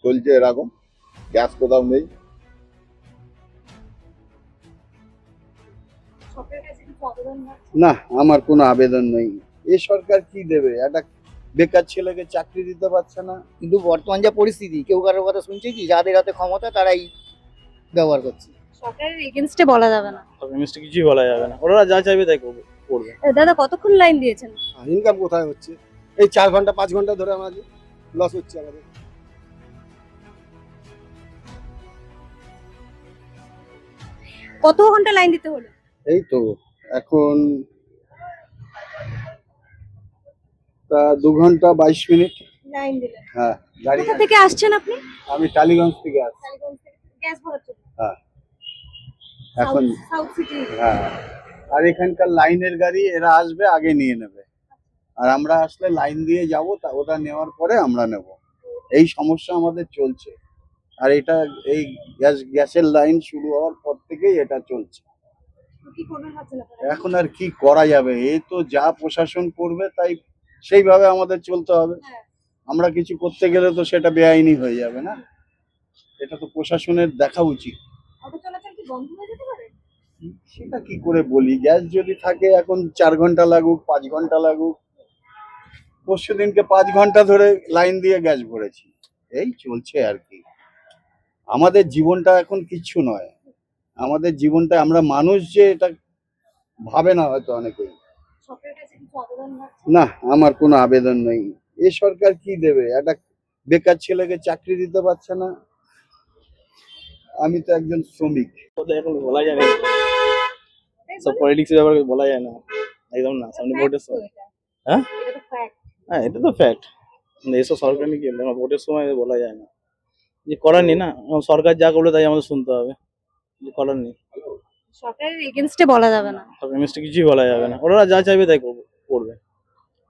চলছে এরকম, গ্যাস কোথাও নেই। না, আমার কোনো আবেদন নেই। এ সরকার কি দেবে? একটা বেকার ছেলেকে চাকরি দিতে পারছে না। কিন্তু বর্তমান যা পরিস্থিতি কেউ কারোর কথা শুনছে কি? যাদের হাতে ক্ষমতা তারাই ব্যবহার করছে। সরকারের এগেনস্টে বলা যাবে না। মিষ্টি কিছুই বলা যাবে না, ওরা যা চাইবে তাই করবে। দাদা কতক্ষণ লাইন দিয়েছেন? ইনকাম কোথায় হচ্ছে? এই 4 ঘন্টা 5 ঘন্টা ধরে আমাদের লস হচ্ছে আমাদের। কত ঘন্টা লাইন দিতে হলো? এই তো এখন 2 ঘন্টা 22 মিনিট। লাইন দিলেন। হ্যাঁ, গাড়ি কোথা থেকে আসছেন আপনি? আমি টালিগঞ্জ থেকে আসছি। গ্যাস ভরার জন্য। হ্যাঁ, এখন সাউথ সিটি। হ্যাঁ, আর এখানকার লাইনের গাড়ি এরা আসবে, আগে নিয়ে নেবে, আর আমরা আসলে লাইন দিয়ে যাব, তা ওটা নেওয়ার পরে আমরা নেব। এই সমস্যা আমাদের চলছে। আর এটা এই গ্যাসের লাইন শুরু হওয়ার পর থেকেই এটা চলছে। কি করবেন ভাবছেন আপনারা? এখন আর কি করা যাবে? এই তো যা প্রশাসন করবে তাই সেইভাবে আমাদের চলতে হবে। হ্যাঁ। আমরা কিছু করতে গেলে তো সেটা বেআইনি হয়ে যাবে না? এটা তো প্রশাসনের দেখা উচিত। অটো চলাচল কি বন্ধ হয়ে যেতে পারে? সেটা কি করে বলি? গ্যাস যদি থাকে, এখন 4 ঘন্টা লাগুক 5 ঘন্টা লাগুক, পরশু দিনকে 5 ঘন্টা ধরে লাইন দিয়ে গ্যাস ভরেছি। এই চলছে আর কি। আমাদের জীবনটা এখন কিচ্ছু নয়। আমাদের জীবনটা, আমরা মানুষ যে এটা ভাবে না হয়তো অনেকেই। সরকারের কাছে কিছু আবেদন রাখছেন? না, আমার কোনো আবেদন নেই। এ সরকার কি দেবে? একটা বেকার ছেলেকে চাকরি দিতে পারছে না। আমি তো একজন শ্রমিক। ওদের এখন বলা যায় না, সব পলিটিক্সের ব্যাপারে বলা যায় না, একদম না। সামনে ভোটের সময়। হ্যাঁ, এটা তো ফ্যাক্ট। হ্যাঁ, এটা তো ফ্যাক্ট। এসব সরকার নিয়ে কি হলো? ভোটের সময় বলা যায় না, যে করার নেই না। সরকার যা করবে তাই আমাদের শুনতে হবে, যে করার নেই। সরকারের এগেনস্টে বলা যাবে না। মিষ্টি কিছুই বলা যাবে না, ওরা যা চাইবে তাই করবে।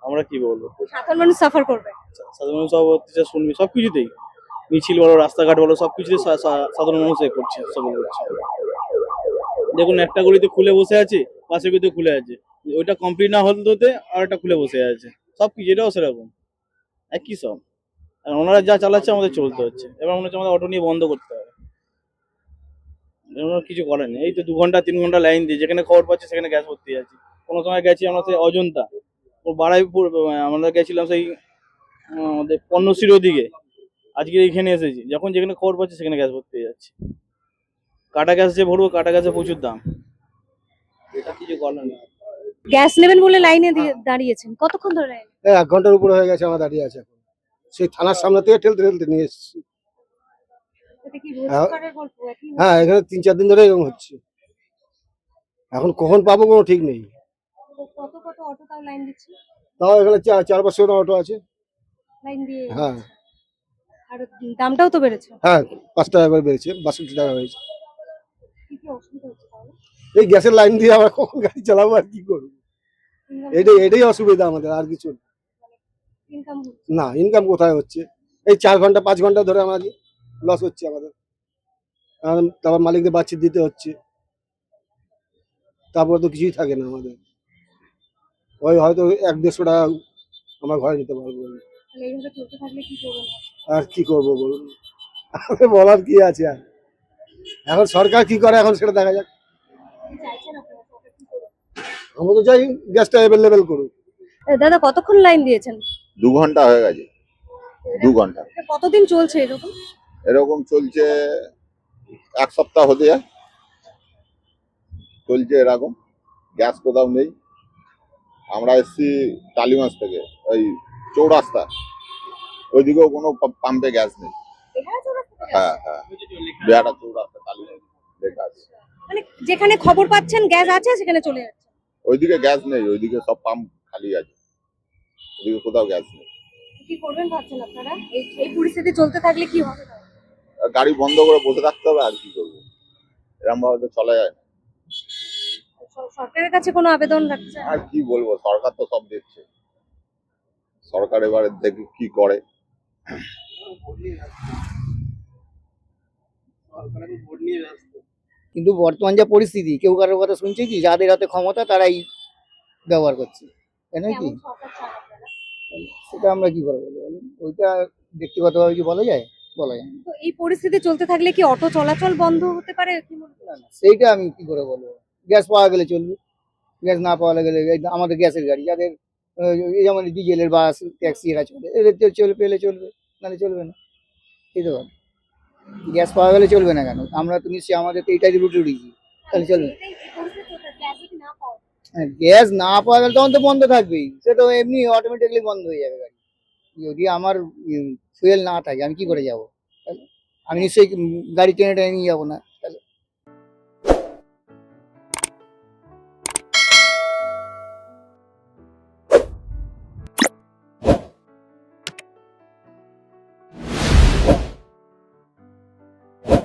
আমরা কি বলবো? সাধারণ মানুষ সাফার করবে। সাধারণ সব হচ্ছে শুনবি, সবকিছুতেই মিছিল বলো, রাস্তাঘাট বলো, সবকিছুতে সাধারণ মানুষ করছে, সব করছে। দেখুন, একটা গলিতে খুলে বসে আছে, পাশের গলিতে খুলে আছে, ওইটা কমপ্লিট না হতে আর একটা খুলে বসে আছে। সবকিছু এটাও সেরকম একই সব। আর ওনারা যা চালাচ্ছে আমাদের চলতে হচ্ছে। এবার মনে হচ্ছে আমাদের অটো নিয়ে বন্ধ করতে হবে। এবার কিছু করেন, এই তো 2 ঘন্টা 3 ঘন্টা লাইন দিয়ে যেখানে খবর পাচ্ছি সেখানে গ্যাস ভর্তি আছে। কোনো সময় গেছি আমরা সেই অজন্তা, ও বাড়াইপুর, আমরা গেছিলাম সেই আমাদের পণ্যশ্রীর ওদিকে। আজকে এইখানে এসেছি, যখন যেখানে খবর পাচ্ছি সেখানে গ্যাস ভর্তি হয়ে যাচ্ছে। কাটা গ্যাস যে ভরবো, কাটা গ্যাসে প্রচুর দাম। এটা কিছু করার নেই। গ্যাস নেবেন বলে লাইনে দাঁড়িয়েছেন, কতক্ষণ ধরে লাইন? 1 ঘন্টার উপরে হয়ে গেছে আমরা দাঁড়িয়ে আছি এখন। সেই থানার সামনে থেকে ঠেলতে ঠেলতে নিয়ে এসেছি। এটা কি রোজগারের গল্প? একই হ্যাঁ, এখানে 3-4 দিন ধরে এরকম হচ্ছে। এখন কখন পাবো কোনো ঠিক নেই। কত কত অটো তাও লাইন দিচ্ছে? তাও এখানে 4-500 অটো আছে। লাইন দিয়ে। হ্যাঁ আর দামটাও তো বেড়েছে। হ্যাঁ, 5 টাকা করে বেড়েছে, 62 টাকা হয়েছে। কি কি অসুবিধা হচ্ছে তাহলে? এই গ্যাসের লাইন দিয়ে আমরা কখন গাড়ি চালাবো আর কি করবো? এটাই অসুবিধা আমাদের, আর কিছু না। ইনকাম হচ্ছে না, ইনকাম কোথায় হচ্ছে? এই 4 ঘন্টা 5 ঘন্টা ধরে আমাদের লস হচ্ছে আমাদের। তারপর মালিকদের বাচ্চা দিতে হচ্ছে, তারপর তো কিছুই থাকে না আমাদের। ওই হয়তো 100-150 টাকা আমরা ঘরে দিতে পারবো না। তাহলে এইভাবে চলতে থাকলে কি করবেন? আর কি করবো বলুন? আমাদের বলার কি আছে আর? এখন সরকার কি করে এখন সেটা দেখা যাক। কি চাইছেন আপনারা? সরকার কি করবে? আমরা তো চাই গ্যাসটা অ্যাভেলেবেল করুক। দাদা কতক্ষণ লাইন দিয়েছেন? 2 ঘন্টা হয়ে গেছে, 2 ঘন্টা। এটা কতদিন চলছে এরকম? এরকম চলছে 1 সপ্তাহ হতে যায়। চলছে এরকম, গ্যাস কোথাও নেই। আমরা এসছি টালিগঞ্জ থেকে, ওই চৌরাস্তা, ওইদিকেও কোনো পাম্পে গ্যাস নেই। এখানে চৌরাস্তা থেকে হ্যাঁ আসছে? হ্যাঁ, বেহাটা চৌরাস্তা টালিগঞ্জ লেখা আছে। মানে যেখানে খবর পাচ্ছেন গ্যাস আছে সেখানে চলে যাচ্ছে। ওইদিকে গ্যাস নেই, ওইদিকে সব পাম্প খালি আছে, ওইদিকে কোথাও গ্যাস নেই। কি করবেন ভাবছেন আপনারা? এই পরিস্থিতি চলতে থাকলে কি হবে? আর গাড়ি বন্ধ করে বসে থাকতে হবে, আর কি করবো? এরকম ভাবে তো চলা যায় না। সরকারের কাছে কোনো আবেদন রাখছেন? আর কি বলবো, সরকার তো সব দেখছে। সরকার এবারে দেখি কি করে। কিন্তু বর্তমান যা পরিস্থিতি কেউ কারোর কথা শুনছে কি? যাদের হাতে ক্ষমতা তারাই ব্যবহার করছে, তাই নয় কি? কেমন সরকার চান আপনারা? সেটা আমরা কি করে বলবো বলুন? ওইটা ব্যক্তিগতভাবে কি বলা যায়? বলা যায় না। তো এই পরিস্থিতি চলতে থাকলে কি অটো চলাচল বন্ধ হতে পারে কি মনে করেন? না, না, সেইটা আমি কি করে বলবো। গ্যাস পাওয়া গেলে চলবে, গ্যাস না পাওয়া গেলে এই আমাদের গ্যাসের গাড়ি যাদের এই যেমন ডিজেলের বাস ট্যাক্সি এরা চলে, এদের চলে পেলে চলবে, নাহলে চলবে না। এই তো কথা। গ্যাস পাওয়া গেলে চলবে না কেন? আমরা তো নিশ্চয়ই আমাদের তো এইটাই রুটে উঠেছি, তাহলে চলবে। এই পরিস্থিতি চলতে গ্যাস যদি না পাওয়া যায়, হ্যাঁ, গ্যাস না পাওয়া গেলে তখন তো বন্ধ থাকবেই, সে তো এমনি অটোমেটিকলি বন্ধ হয়ে যাবে গাড়ি। যদি আমার ফুয়েল না থাকে আমি কি করে যাব? আমি নিশ্চয়ই গাড়ি টেনে টেনে নিয়ে যাবো না।